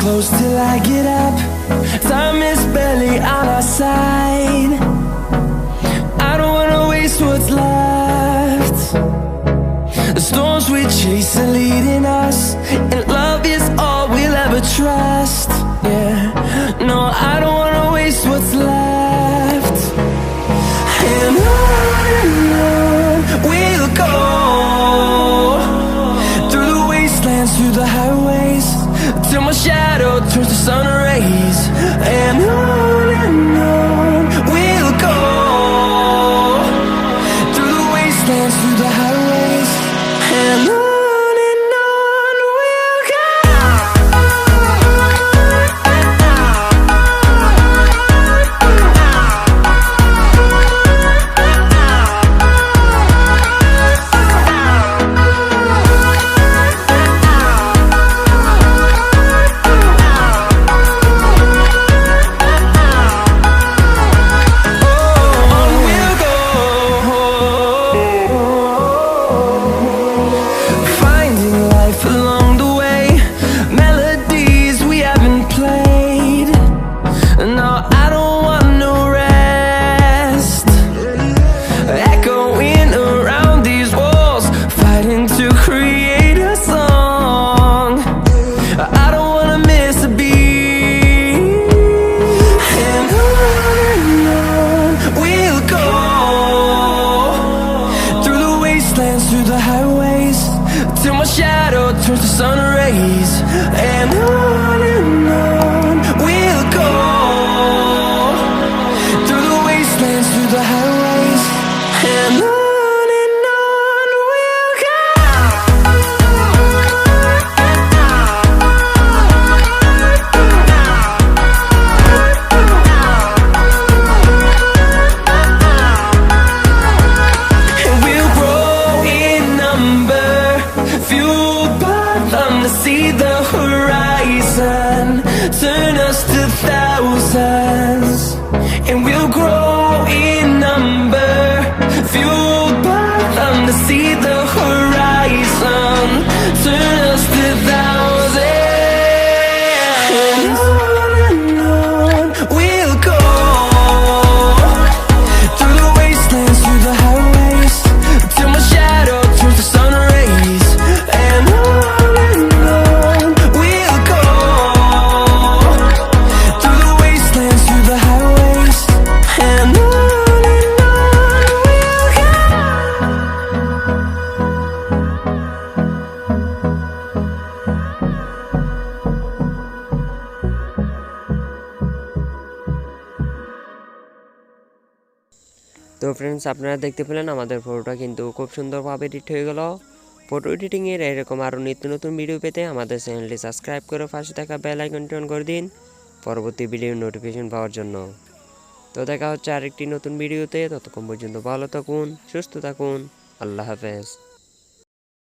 close till I get up. Time is barely on our side. I don't wanna waste what's left. The storms we chase are leading us, and love is all we'll ever trust. Yeah, no, I don't wanna waste what's left. And on we'll go, through the wastelands, through the highways, till my shadow turns to sun rays. And on we'll go, through the wastelands, through the highways, and on we'll go. Through the highways, till my shadow turns to sun rays. And on we'll go, through the wastelands, through the highways, and on we'll go. See the horizon, turn us to thousands, and we'll grow in number, fueled by them. To see the horizon, turn us to thousands, and on we'll go, through the wastelands, through the highways, till my shadow turns to sun rays. And তো friends আপনারা দেখতে পেলেন আমাদের ফটোটা কিন্তু খুব সুন্দরভাবে edit হয়ে গেল। ফটো এডিটিং এর এরকম আরো নিত্য নতুন ভিডিও পেতে আমাদের চ্যানেলটি সাবস্ক্রাইব করে পাশে থাকা বেল আইকনটি অন করে দিন পরবর্তী ভিডিওর নোটিফিকেশন পাওয়ার জন্য। তো দেখা হচ্ছে আরেকটি নতুন ভিডিওতে, ততক্ষণ পর্যন্ত ভালো থাকুন, সুস্থ থাকুন, আল্লাহ হাফেজ।